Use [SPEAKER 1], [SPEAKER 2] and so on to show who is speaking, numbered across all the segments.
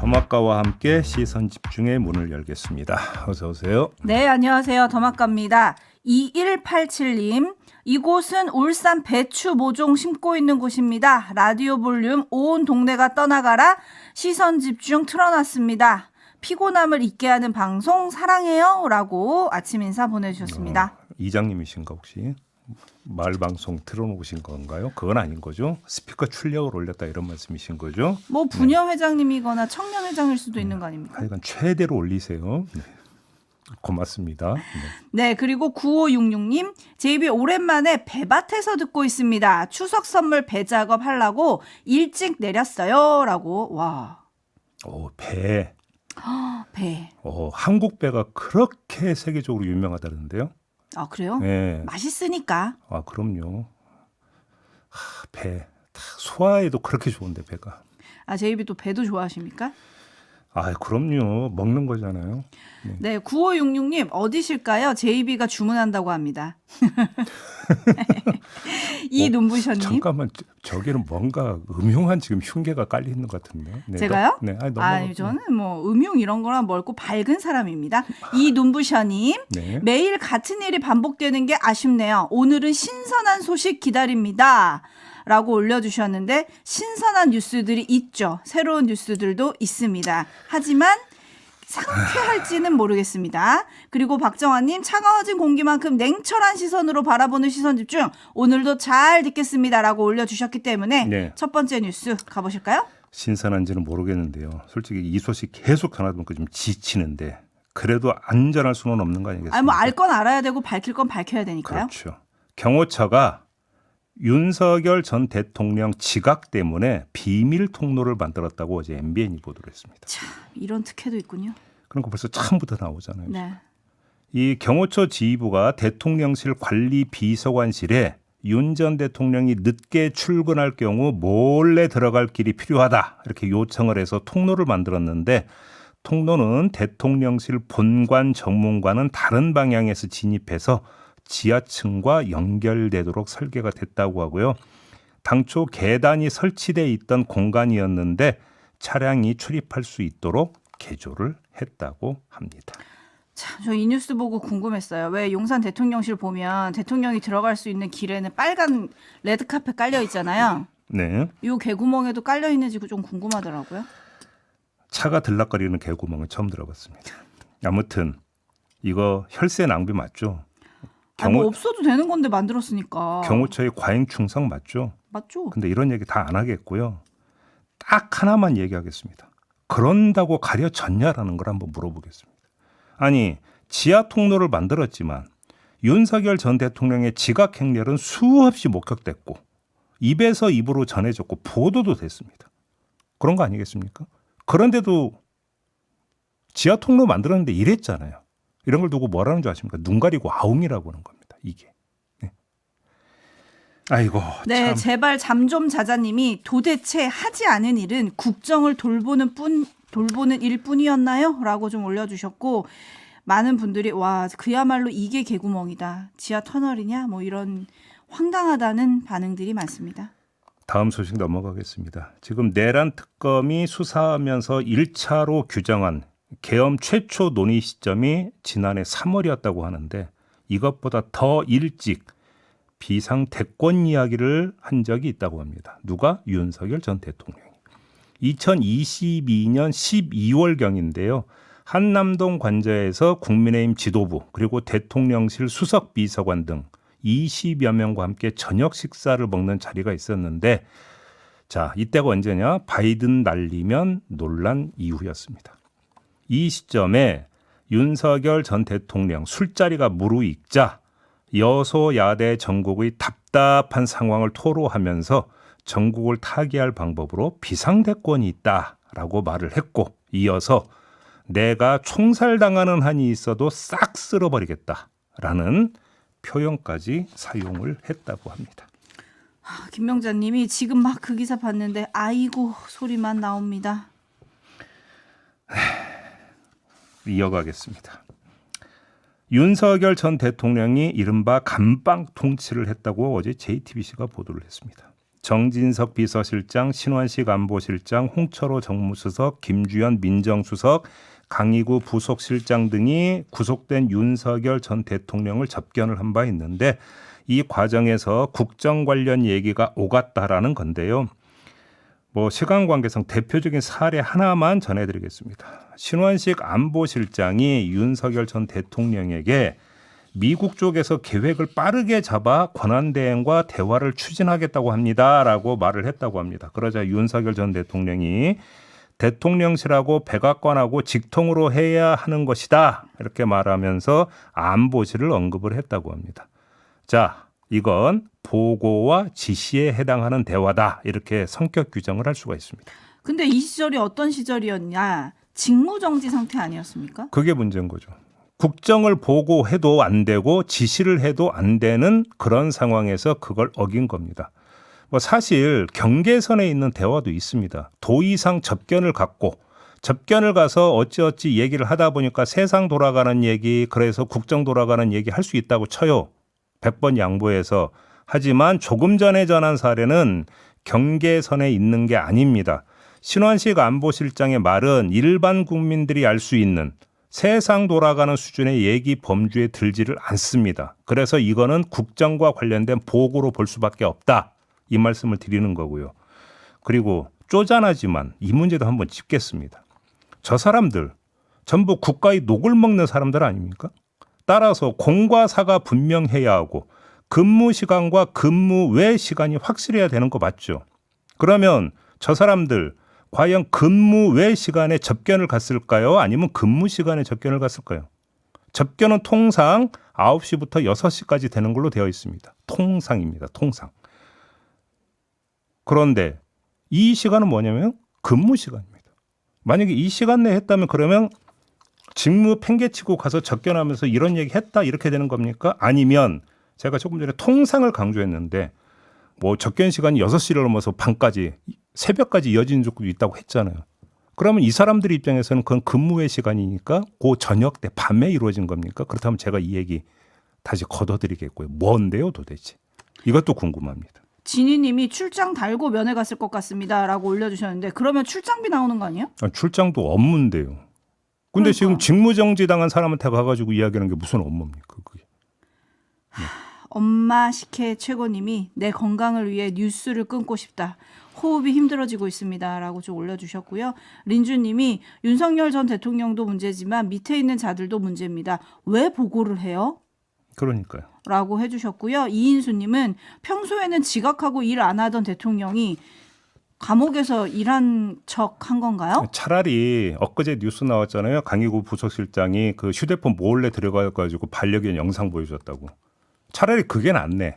[SPEAKER 1] 더마카와 함께 시선 집중의 문을 열겠습니다. 어서 오세요.
[SPEAKER 2] 네, 안녕하세요. 더마카입니다. 2187님, 이곳은 울산 배추 모종 심고 있는 곳입니다. 라디오 볼륨 온 동네가 떠나가라 시선 집중 틀어놨습니다. 피곤함을 잊게 하는 방송 사랑해요 라고 아침 인사 보내주셨습니다.
[SPEAKER 1] 이장님이신가 혹시? 마을 방송 틀어놓으신 건가요? 그건 아닌 거죠? 스피커 출력을 올렸다 이런 말씀이신 거죠?
[SPEAKER 2] 뭐 부녀 회장님이거나 청년 회장일 수도 있는 거 아닙니까?
[SPEAKER 1] 하여간 최대로 올리세요. 네. 고맙습니다.
[SPEAKER 2] 네, 그리고 9566님, 제이비 오랜만에 배밭에서 듣고 있습니다. 추석 선물 배 작업 하려고 일찍 내렸어요 라고. 와.
[SPEAKER 1] 배.
[SPEAKER 2] 배.
[SPEAKER 1] 한국 배가 그렇게 세계적으로 유명하다는데요?
[SPEAKER 2] 아, 그래요?
[SPEAKER 1] 네.
[SPEAKER 2] 맛있으니까.
[SPEAKER 1] 아, 그럼요. 배. 소화에도 그렇게 좋은데 배가.
[SPEAKER 2] 아, 제이비 또 배도 좋아하십니까?
[SPEAKER 1] 아, 그럼요. 먹는 거잖아요.
[SPEAKER 2] 네, 9566님 어디실까요? 제이비가 주문한다고 합니다. 이 눈부셔님.
[SPEAKER 1] 잠깐만, 저기는 뭔가 음흉한 지금 흉계가 깔려 있는 것 같은데. 네,
[SPEAKER 2] 제가요?
[SPEAKER 1] 네,
[SPEAKER 2] 아니, 저는 뭐 음흉 이런 거랑 멀고 밝은 사람입니다. 이 눈부셔님.
[SPEAKER 1] 네.
[SPEAKER 2] 매일 같은 일이 반복되는 게 아쉽네요. 오늘은 신선한 소식 기다립니다. 라고 올려주셨는데 신선한 뉴스들이 있죠. 새로운 뉴스들도 있습니다. 하지만 상쾌할지는 모르겠습니다. 그리고 박정환님, 차가워진 공기만큼 냉철한 시선으로 바라보는 시선 집중 오늘도 잘 듣겠습니다 라고 올려주셨기 때문에
[SPEAKER 1] 네.
[SPEAKER 2] 첫 번째 뉴스 가보실까요?
[SPEAKER 1] 신선한지는 모르겠는데요. 솔직히 이 소식 계속 전하다 보니까 좀 지치는데 그래도 안전할 수는 없는 거 아니겠습니까?
[SPEAKER 2] 아니, 뭐 알 건 알아야 되고 밝힐 건 밝혀야 되니까요.
[SPEAKER 1] 그렇죠. 경호처가 윤석열 전 대통령 지각 때문에 비밀 통로를 만들었다고 어제 MBN이 보도를 했습니다.
[SPEAKER 2] 참, 이런 특혜도 있군요.
[SPEAKER 1] 그런 거 벌써 처음부터 나오잖아요.
[SPEAKER 2] 네.
[SPEAKER 1] 이 경호처 지휘부가 대통령실 관리 비서관실에 윤 전 대통령이 늦게 출근할 경우 몰래 들어갈 길이 필요하다 이렇게 요청을 해서 통로를 만들었는데 통로는 대통령실 본관 정문과는 다른 방향에서 진입해서 지하층과 연결되도록 설계가 됐다고 하고요. 당초 계단이 설치되어 있던 공간이었는데 차량이 출입할 수 있도록 개조를 했다고 합니다.
[SPEAKER 2] 참, 저 이 뉴스 보고 궁금했어요. 왜 용산 대통령실 보면 대통령이 들어갈 수 있는 길에는 빨간 레드카펫 깔려 있잖아요.
[SPEAKER 1] 네,
[SPEAKER 2] 이 개구멍에도 깔려 있는지 좀 궁금하더라고요.
[SPEAKER 1] 차가 들락거리는 개구멍은 처음 들어봤습니다. 아무튼 이거 혈세 낭비 맞죠?
[SPEAKER 2] 아니, 뭐 없어도 되는 건데 만들었으니까.
[SPEAKER 1] 경호처의 과잉 충성 맞죠?
[SPEAKER 2] 맞죠?
[SPEAKER 1] 근데 이런 얘기 다 안 하겠고요. 딱 하나만 얘기하겠습니다. 그런다고 가려졌냐라는 걸 한번 물어보겠습니다. 아니, 지하 통로를 만들었지만 윤석열 전 대통령의 지각 행렬은 수없이 목격됐고 입에서 입으로 전해졌고 보도도 됐습니다. 그런 거 아니겠습니까? 그런데도 지하 통로 만들었는데 이랬잖아요. 이런 걸 두고 뭐라는 줄 아십니까? 눈 가리고 아웅이라고 하는 겁니다. 이게. 네. 아이고.
[SPEAKER 2] 네,
[SPEAKER 1] 참.
[SPEAKER 2] 제발 잠 좀 자자님이 도대체 하지 않은 일은 국정을 돌보는 일뿐이었나요? 라고 좀 올려주셨고 많은 분들이 와, 그야말로 이게 개구멍이다. 지하 터널이냐? 뭐 이런 황당하다는 반응들이 많습니다.
[SPEAKER 1] 다음 소식 넘어가겠습니다. 지금 내란 특검이 수사하면서 1차로 규정한 계엄 최초 논의 시점이 지난해 3월이었다고 하는데 이것보다 더 일찍 비상 대권 이야기를 한 적이 있다고 합니다. 누가? 윤석열 전 대통령이. 2022년 12월경인데요. 한남동 관저에서 국민의힘 지도부 그리고 대통령실 수석 비서관 등 20여 명과 함께 저녁 식사를 먹는 자리가 있었는데 자, 이때가 언제냐? 바이든 날리면 논란 이후였습니다. 이 시점에 윤석열 전 대통령 술자리가 무르익자 여소야대 전국의 답답한 상황을 토로하면서 전국을 타개할 방법으로 비상대권이 있다라고 말을 했고 이어서 내가 총살당하는 한이 있어도 싹 쓸어버리겠다라는 표현까지 사용을 했다고 합니다.
[SPEAKER 2] 김명자님이 지금 막 그 기사 봤는데 아이고 소리만 나옵니다.
[SPEAKER 1] 이어가겠습니다. 윤석열 전 대통령이 이른바 감방 통치를 했다고 어제 JTBC가 보도를 했습니다. 정진석 비서실장, 신원식 안보실장, 홍철호 정무수석, 김주현 민정수석, 강희구 부속실장 등이 구속된 윤석열 전 대통령을 접견을 한 바 있는데 이 과정에서 국정 관련 얘기가 오갔다라는 건데요. 시간 관계상 대표적인 사례 하나만 전해드리겠습니다. 신원식 안보실장이 윤석열 전 대통령에게 미국 쪽에서 계획을 빠르게 잡아 권한대행과 대화를 추진하겠다고 합니다라고 말을 했다고 합니다. 그러자 윤석열 전 대통령이 대통령실하고 백악관하고 직통으로 해야 하는 것이다 이렇게 말하면서 안보실을 언급을 했다고 합니다. 자, 이건 보고와 지시에 해당하는 대화다 이렇게 성격 규정을 할 수가 있습니다.
[SPEAKER 2] 근데 이 시절이 어떤 시절이었냐? 직무정지 상태 아니었습니까?
[SPEAKER 1] 그게 문제인 거죠. 국정을 보고해도 안 되고 지시를 해도 안 되는 그런 상황에서 그걸 어긴 겁니다. 사실 경계선에 있는 대화도 있습니다. 도의상 접견을 갖고 접견을 가서 어찌어찌 얘기를 하다 보니까 세상 돌아가는 얘기, 그래서 국정 돌아가는 얘기 할 수 있다고 쳐요. 100번 양보해서. 하지만 조금 전에 전한 사례는 경계선에 있는 게 아닙니다. 신원식 안보실장의 말은 일반 국민들이 알 수 있는 세상 돌아가는 수준의 얘기 범주에 들지를 않습니다. 그래서 이거는 국정과 관련된 보고로 볼 수밖에 없다. 이 말씀을 드리는 거고요. 그리고 쪼잔하지만 이 문제도 한번 짚겠습니다. 저 사람들 전부 국가의 녹을 먹는 사람들 아닙니까? 따라서 공과 사가 분명해야 하고 근무 시간과 근무 외 시간이 확실해야 되는 거 맞죠? 그러면 저 사람들 과연 근무 외 시간에 접견을 갔을까요? 아니면 근무 시간에 접견을 갔을까요? 접견은 통상 9시부터 6시까지 되는 걸로 되어 있습니다. 통상입니다. 통상. 그런데 이 시간은 뭐냐면 근무 시간입니다. 만약에 이 시간 내에 했다면 그러면 직무 팽개치고 가서 접견하면서 이런 얘기 했다 이렇게 되는 겁니까? 아니면 제가 조금 전에 통상을 강조했는데 접견 시간이 6시를 넘어서 밤까지 새벽까지 이어지는 적도 있다고 했잖아요. 그러면 이 사람들 입장에서는 그건 근무의 시간이니까 그 저녁 때 밤에 이루어진 겁니까? 그렇다면 제가 이 얘기 다시 걷어드리겠고요. 뭔데요 도대체? 이것도 궁금합니다.
[SPEAKER 2] 진희님이 출장 달고 면회 갔을 것 같습니다라고 올려주셨는데 그러면 출장비 나오는 거 아니에요?
[SPEAKER 1] 출장도 업무인데요. 근데
[SPEAKER 2] 그러니까.
[SPEAKER 1] 지금 직무정지 당한 사람한테 가가지고 이야기하는 게 무슨 업무입니까? 그게.
[SPEAKER 2] 엄마 식혜 최고님이 내 건강을 위해 뉴스를 끊고 싶다. 호흡이 힘들어지고 있습니다라고 좀 올려주셨고요. 린주님이 윤석열 전 대통령도 문제지만 밑에 있는 자들도 문제입니다. 왜 보고를 해요?
[SPEAKER 1] 그러니까요.
[SPEAKER 2] 라고 해주셨고요. 이인수님은 평소에는 지각하고 일 안 하던 대통령이 감옥에서 일한 척 한 건가요?
[SPEAKER 1] 차라리 엊그제 뉴스 나왔잖아요. 강희구 부속실장이 그 휴대폰 몰래 들어가가지고 반려견 영상 보여줬다고. 차라리 그게 낫네.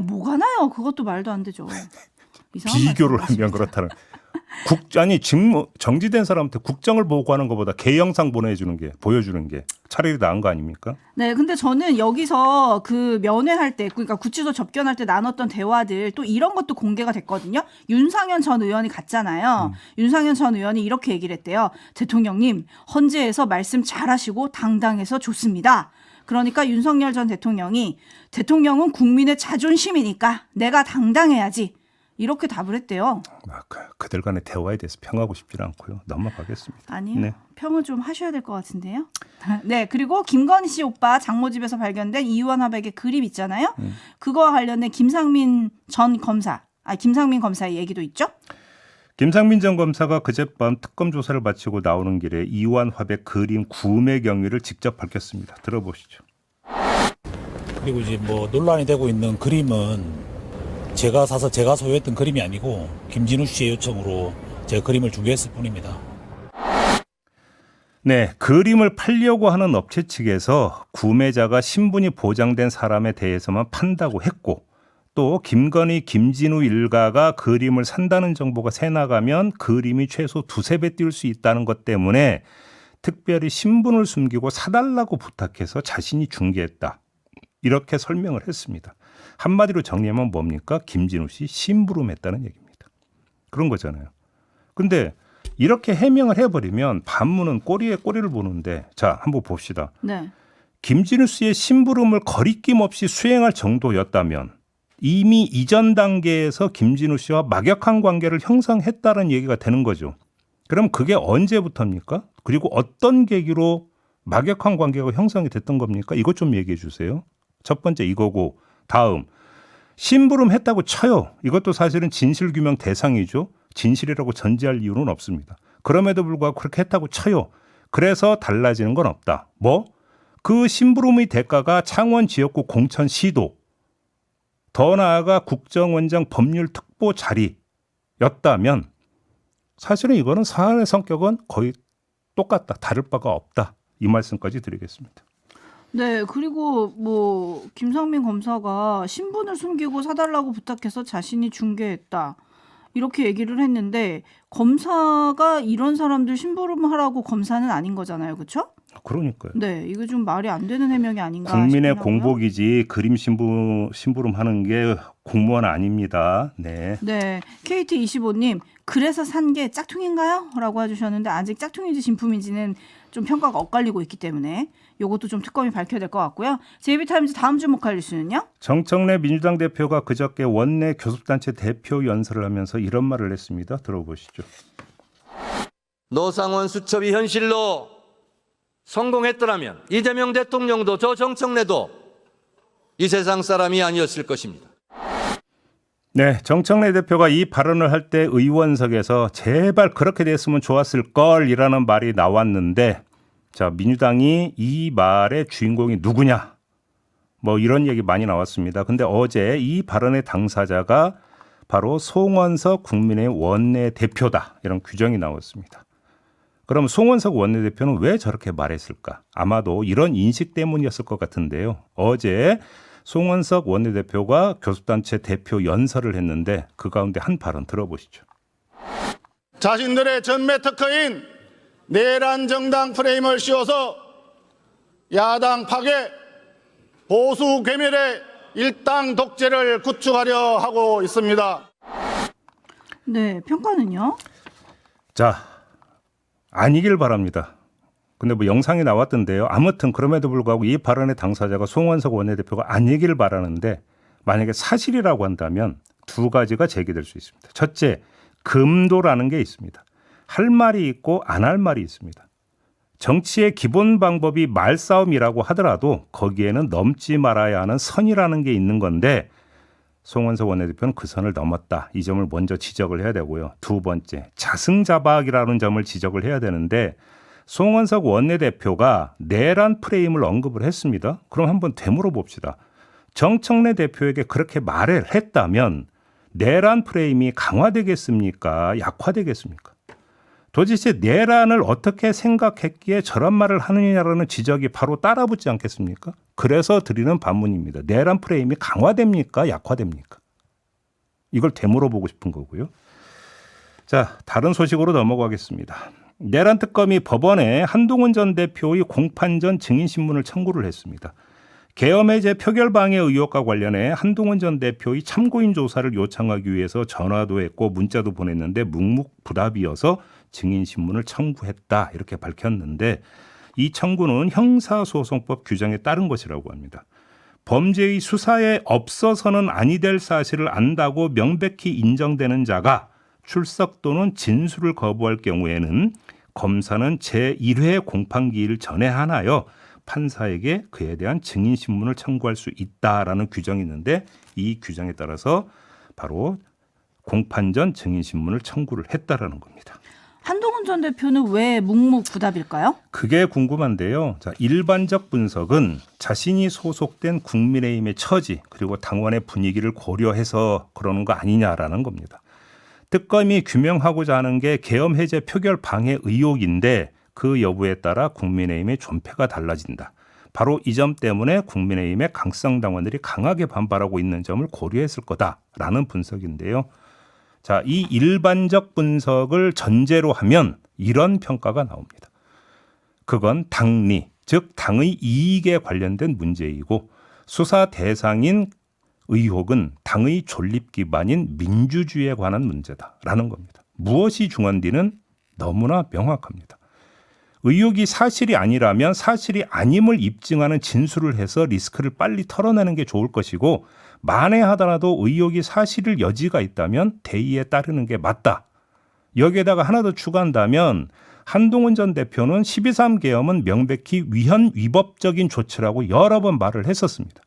[SPEAKER 2] 뭐가 나요? 그것도 말도 안 되죠.
[SPEAKER 1] 비교를 하면 그렇다는. 직무 정지된 사람한테 국정을 보고하는 것보다 개 영상 보여주는 게 차라리 나은 거 아닙니까?
[SPEAKER 2] 네, 근데 저는 여기서 그 면회할 때, 그러니까 구치소 접견할 때 나눴던 대화들 또 이런 것도 공개가 됐거든요. 윤상현 전 의원이 갔잖아요. 윤상현 전 의원이 이렇게 얘기를 했대요. 대통령님, 헌재에서 말씀 잘하시고 당당해서 좋습니다. 그러니까 윤석열 전 대통령은 국민의 자존심이니까 내가 당당해야지. 이렇게 답을 했대요.
[SPEAKER 1] 그들 간의 대화에 대해서 평하고 싶지는 않고요. 넘어가겠습니다.
[SPEAKER 2] 아니요.
[SPEAKER 1] 네.
[SPEAKER 2] 평은 좀 하셔야 될 것 같은데요. 네. 그리고 김건희 씨 오빠 장모집에서 발견된 이완 화백의 그림 있잖아요. 그거와 관련된 김상민 검사의 얘기도 있죠.
[SPEAKER 1] 김상민 전 검사가 그젯밤 특검 조사를 마치고 나오는 길에 이완 화백 그림 구매 경위를 직접 밝혔습니다. 들어보시죠.
[SPEAKER 3] 그리고 이제 논란이 되고 있는 그림은 제가 사서 제가 소유했던 그림이 아니고 김진우 씨의 요청으로 제가 그림을 준비했을 뿐입니다.
[SPEAKER 1] 네, 그림을 팔려고 하는 업체 측에서 구매자가 신분이 보장된 사람에 대해서만 판다고 했고 또 김건희, 김진우 일가가 그림을 산다는 정보가 새나가면 그림이 최소 2-3배 뛸 수 있다는 것 때문에 특별히 신분을 숨기고 사달라고 부탁해서 자신이 중개했다. 이렇게 설명을 했습니다. 한마디로 정리하면 뭡니까? 김진우 씨 심부름했다는 얘기입니다. 그런 거잖아요. 근데 이렇게 해명을 해버리면 반문은 꼬리에 꼬리를 보는데 자, 한번 봅시다.
[SPEAKER 2] 네.
[SPEAKER 1] 김진우 씨의 심부름을 거리낌 없이 수행할 정도였다면 이미 이전 단계에서 김진우 씨와 막역한 관계를 형성했다는 얘기가 되는 거죠. 그럼 그게 언제부터입니까? 그리고 어떤 계기로 막역한 관계가 형성이 됐던 겁니까? 이것 좀 얘기해 주세요. 첫 번째 이거고, 다음 심부름했다고 쳐요. 이것도 사실은 진실규명 대상이죠. 진실이라고 전제할 이유는 없습니다. 그럼에도 불구하고 그렇게 했다고 쳐요. 그래서 달라지는 건 없다. 뭐? 그 심부름의 대가가 창원 지역구 공천시도, 더 나아가 국정원장 법률특보 자리였다면 사실은 이거는 사안의 성격은 거의 똑같다. 다를 바가 없다. 이 말씀까지 드리겠습니다.
[SPEAKER 2] 네, 그리고 뭐 김상민 검사가 신분을 숨기고 사달라고 부탁해서 자신이 중개했다. 이렇게 얘기를 했는데 검사가 이런 사람들 심부름하라고 검사는 아닌 거잖아요. 그렇죠?
[SPEAKER 1] 그러니까요.
[SPEAKER 2] 네, 이거 좀 말이 안 되는 해명이 아닌가
[SPEAKER 1] 국민의
[SPEAKER 2] 싶긴 하고요.
[SPEAKER 1] 공복이지 그림 심부름하는 게 공무원 아닙니다. 네.
[SPEAKER 2] 네, KT25님 그래서 산 게 짝퉁인가요? 라고 해주셨는데 아직 짝퉁인지 진품인지는 좀 평가가 엇갈리고 있기 때문에 이것도 좀 특검이 밝혀야 될 것 같고요. JB타임즈 다음 주목할 뉴스는요?
[SPEAKER 1] 정청래 민주당 대표가 그저께 원내 교섭단체 대표 연설을 하면서 이런 말을 했습니다. 들어보시죠.
[SPEAKER 4] 노상원 수첩이 현실로 성공했더라면 이재명 대통령도 저 정청래도 이 세상 사람이 아니었을 것입니다.
[SPEAKER 1] 네, 정청래 대표가 이 발언을 할 때 의원석에서 제발 그렇게 됐으면 좋았을 걸이라는 말이 나왔는데, 자, 민주당이 이 말의 주인공이 누구냐? 뭐 이런 얘기 많이 나왔습니다. 근데 어제 이 발언의 당사자가 바로 송원석 국민의 원내 대표다. 이런 규정이 나왔습니다. 그럼 송원석 원내대표는 왜 저렇게 말했을까? 아마도 이런 인식 때문이었을 것 같은데요. 어제 송원석 원내대표가 교섭단체 대표 연설을 했는데 그 가운데 한 발언 들어보시죠.
[SPEAKER 5] 자신들의 전매 특허인 내란 정당 프레임을 씌워서 야당 파괴, 보수 괴멸의 일당 독재를 구축하려 하고 있습니다.
[SPEAKER 2] 네, 평가는요?
[SPEAKER 1] 자, 아니길 바랍니다. 근데 뭐 영상이 나왔던데요. 아무튼 그럼에도 불구하고 이 발언의 당사자가 송원석 원내대표가 아니길 바라는데, 만약에 사실이라고 한다면 두 가지가 제기될 수 있습니다. 첫째, 금도라는 게 있습니다. 할 말이 있고 안 할 말이 있습니다. 정치의 기본 방법이 말싸움이라고 하더라도 거기에는 넘지 말아야 하는 선이라는 게 있는 건데, 송원석 원내대표는 그 선을 넘었다. 이 점을 먼저 지적을 해야 되고요. 두 번째, 자승자박이라는 점을 지적을 해야 되는데, 송원석 원내대표가 내란 프레임을 언급을 했습니다. 그럼 한번 되물어 봅시다. 정청래 대표에게 그렇게 말을 했다면 내란 프레임이 강화되겠습니까? 약화되겠습니까? 도대체 내란을 어떻게 생각했기에 저런 말을 하느냐라는 지적이 바로 따라붙지 않겠습니까? 그래서 드리는 반문입니다. 내란 프레임이 강화됩니까? 약화됩니까? 이걸 되물어 보고 싶은 거고요. 자, 다른 소식으로 넘어가겠습니다. 내란 특검이 법원에 한동훈 전 대표의 공판전 증인신문을 청구를 했습니다. 계엄해제 표결 방해 의혹과 관련해 한동훈 전 대표의 참고인 조사를 요청하기 위해서 전화도 했고 문자도 보냈는데 묵묵부답이어서 증인신문을 청구했다. 이렇게 밝혔는데, 이 청구는 형사소송법 규정에 따른 것이라고 합니다. 범죄의 수사에 없어서는 아니 될 사실을 안다고 명백히 인정되는 자가 출석 또는 진술을 거부할 경우에는 검사는 제1회 공판기일 전에 하나여 판사에게 그에 대한 증인신문을 청구할 수 있다라는 규정이 있는데, 이 규정에 따라서 바로 공판전 증인신문을 청구를 했다라는 겁니다.
[SPEAKER 2] 한동훈 전 대표는 왜 묵묵부답일까요?
[SPEAKER 1] 그게 궁금한데요. 자, 일반적 분석은 자신이 소속된 국민의힘의 처지 그리고 당원의 분위기를 고려해서 그러는 거 아니냐라는 겁니다. 특검이 규명하고자 하는 게 계엄 해제 표결 방해 의혹인데 그 여부에 따라 국민의힘의 존폐가 달라진다. 바로 이 점 때문에 국민의힘의 강성 당원들이 강하게 반발하고 있는 점을 고려했을 거다라는 분석인데요. 자, 이 일반적 분석을 전제로 하면 이런 평가가 나옵니다. 그건 당리, 즉 당의 이익에 관련된 문제이고, 수사 대상인 의혹은 당의 존립 기반인 민주주의에 관한 문제다라는 겁니다. 무엇이 중헌디는 너무나 명확합니다. 의혹이 사실이 아니라면 사실이 아님을 입증하는 진술을 해서 리스크를 빨리 털어내는 게 좋을 것이고, 만에 하더라도 의혹이 사실일 여지가 있다면 대의에 따르는 게 맞다. 여기에다가 하나 더 추가한다면 한동훈 전 대표는 12.3 계엄은 명백히 위헌 위법적인 조치라고 여러 번 말을 했었습니다.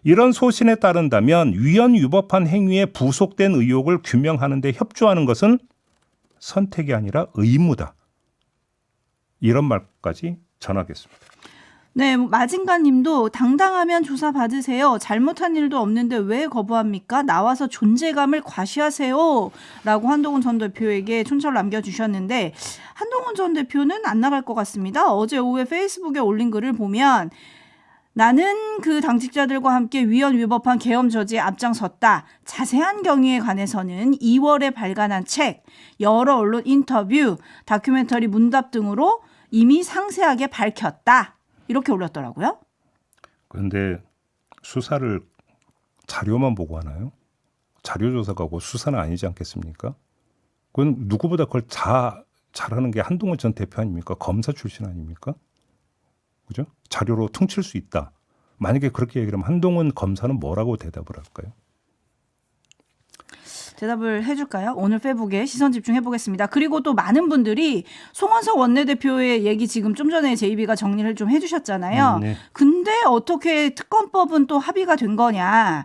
[SPEAKER 1] 이런 소신에 따른다면 위헌 위법한 행위에 부속된 의혹을 규명하는 데 협조하는 것은 선택이 아니라 의무다. 이런 말까지 전하겠습니다.
[SPEAKER 2] 네, 마진가님도 당당하면 조사 받으세요. 잘못한 일도 없는데 왜 거부합니까? 나와서 존재감을 과시하세요. 라고 한동훈 전 대표에게 촌철 남겨주셨는데 한동훈 전 대표는 안 나갈 것 같습니다. 어제 오후에 페이스북에 올린 글을 보면 나는 그 당직자들과 함께 위헌 위법한 계엄 저지에 앞장섰다. 자세한 경위에 관해서는 2월에 발간한 책, 여러 언론 인터뷰, 다큐멘터리 문답 등으로 이미 상세하게 밝혔다. 이렇게 올렸더라고요.
[SPEAKER 1] 그런데 수사를 자료만 보고 하나요? 자료 조사가고 수사는 아니지 않겠습니까? 그건 누구보다 그걸 잘하는 게 한동훈 전 대표 아닙니까? 검사 출신 아닙니까? 그죠? 자료로 퉁칠 수 있다. 만약에 그렇게 얘기하면 한동훈 검사는 뭐라고 대답을 할까요?
[SPEAKER 2] 대답을 해줄까요? 오늘 페북에 시선 집중해보겠습니다. 그리고 또 많은 분들이 송원석 원내대표의 얘기 지금 좀 전에 JB가 정리를 좀 해주셨잖아요.
[SPEAKER 1] 네.
[SPEAKER 2] 근데 어떻게 특검법은 또 합의가 된 거냐?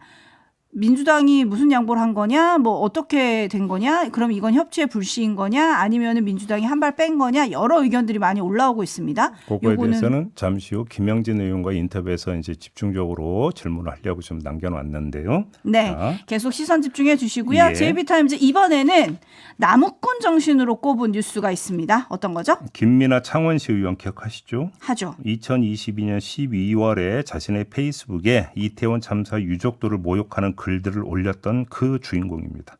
[SPEAKER 2] 민주당이 무슨 양보를 한 거냐? 뭐 어떻게 된 거냐? 그럼 이건 협치의 불씨인 거냐? 아니면 민주당이 한 발 뺀 거냐? 여러 의견들이 많이 올라오고 있습니다.
[SPEAKER 1] 그거에 대해서는 잠시 후 김영진 의원과 인터뷰에서 이제 집중적으로 질문을 하려고 좀 남겨놨는데요.
[SPEAKER 2] 네,
[SPEAKER 1] 자.
[SPEAKER 2] 계속 시선 집중해 주시고요.
[SPEAKER 1] 예.
[SPEAKER 2] JB타임즈 이번에는 남욱군 정신으로 꼽은 뉴스가 있습니다. 어떤 거죠?
[SPEAKER 1] 김민아 창원시 의원 기억하시죠?
[SPEAKER 2] 하죠.
[SPEAKER 1] 2022년 12월에 자신의 페이스북에 이태원 참사 유족들을 모욕하는 글들을 올렸던 그 주인공입니다.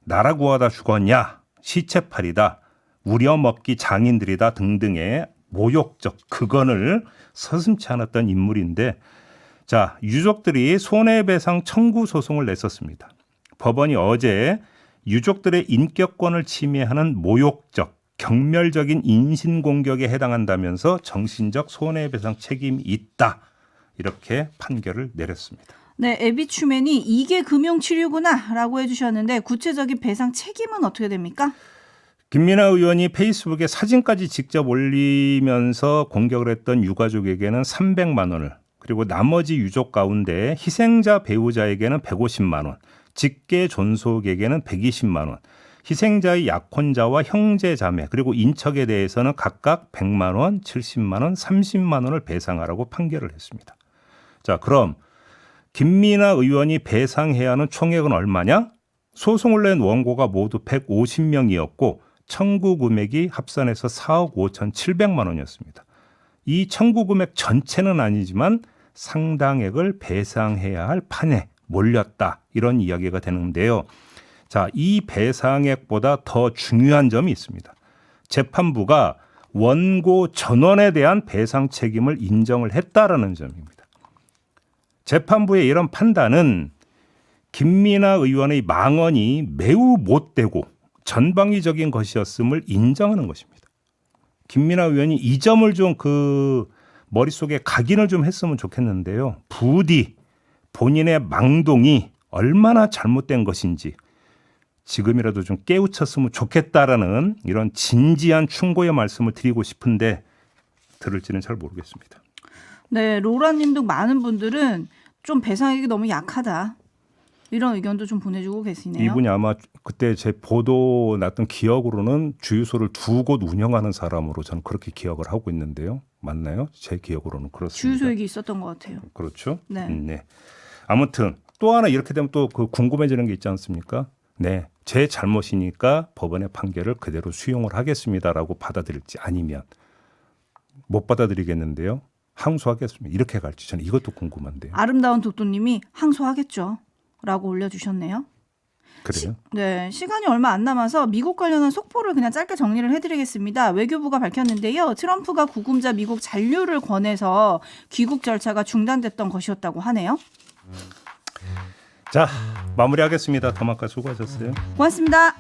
[SPEAKER 1] 나라 구하다 죽었냐? 시체팔이다. 우려먹기 장인들이다 등등의 모욕적 극언을 서슴지 않았던 인물인데 자, 유족들이 손해배상 청구 소송을 냈었습니다. 법원이 어제 유족들의 인격권을 침해하는 모욕적, 경멸적인 인신공격에 해당한다면서 정신적 손해배상 책임이 있다. 이렇게 판결을 내렸습니다.
[SPEAKER 2] 네, 에비추맨이 이게 금융치료구나 라고 해주셨는데 구체적인 배상 책임은 어떻게 됩니까?
[SPEAKER 1] 김민아 의원이 페이스북에 사진까지 직접 올리면서 공격을 했던 유가족에게는 300만 원을 그리고 나머지 유족 가운데 희생자 배우자에게는 150만 원, 직계 존속에게는 120만 원, 희생자의 약혼자와 형제 자매 그리고 인척에 대해서는 각각 100만 원, 70만 원, 30만 원을 배상하라고 판결을 했습니다. 자, 그럼 김민아 의원이 배상해야 하는 총액은 얼마냐? 소송을 낸 원고가 모두 150명이었고 청구 금액이 합산해서 4억 5,700만 원이었습니다. 이 청구 금액 전체는 아니지만 상당액을 배상해야 할 판에 몰렸다. 이런 이야기가 되는데요. 자, 이 배상액보다 더 중요한 점이 있습니다. 재판부가 원고 전원에 대한 배상 책임을 인정을 했다라는 점입니다. 재판부의 이런 판단은 김민아 의원의 망언이 매우 못되고 전방위적인 것이었음을 인정하는 것입니다. 김민아 의원이 이 점을 좀 머릿속에 각인을 좀 했으면 좋겠는데요. 부디 본인의 망동이 얼마나 잘못된 것인지 지금이라도 좀 깨우쳤으면 좋겠다라는 이런 진지한 충고의 말씀을 드리고 싶은데 들을지는 잘 모르겠습니다.
[SPEAKER 2] 네, 로라님 등 많은 분들은 좀 배상액이 너무 약하다. 이런 의견도 좀 보내주고 계시네요.
[SPEAKER 1] 이분이 아마 그때 제 보도 났던 기억으로는 주유소를 2곳 운영하는 사람으로 저는 그렇게 기억을 하고 있는데요. 맞나요? 제 기억으로는 그렇습니다.
[SPEAKER 2] 주유소 얘기 있었던 것 같아요.
[SPEAKER 1] 그렇죠.
[SPEAKER 2] 네.
[SPEAKER 1] 네. 아무튼 또 하나 이렇게 되면 또 그 궁금해지는 게 있지 않습니까? 네, 제 잘못이니까 법원의 판결을 그대로 수용을 하겠습니다라고 받아들일지 아니면 못 받아들이겠는데요. 항소하겠습니다. 이렇게 갈지 저는 이것도 궁금한데요.
[SPEAKER 2] 아름다운 독도님이 항소하겠죠. 라고 올려주셨네요.
[SPEAKER 1] 그래요?
[SPEAKER 2] 네, 시간이 얼마 안 남아서 미국 관련한 속보를 그냥 짧게 정리를 해드리겠습니다. 외교부가 밝혔는데요. 트럼프가 구금자 미국 잔류를 권해서 귀국 절차가 중단됐던 것이었다고 하네요.
[SPEAKER 1] 자, 마무리하겠습니다. 더마카 수고하셨어요.
[SPEAKER 2] 고맙습니다.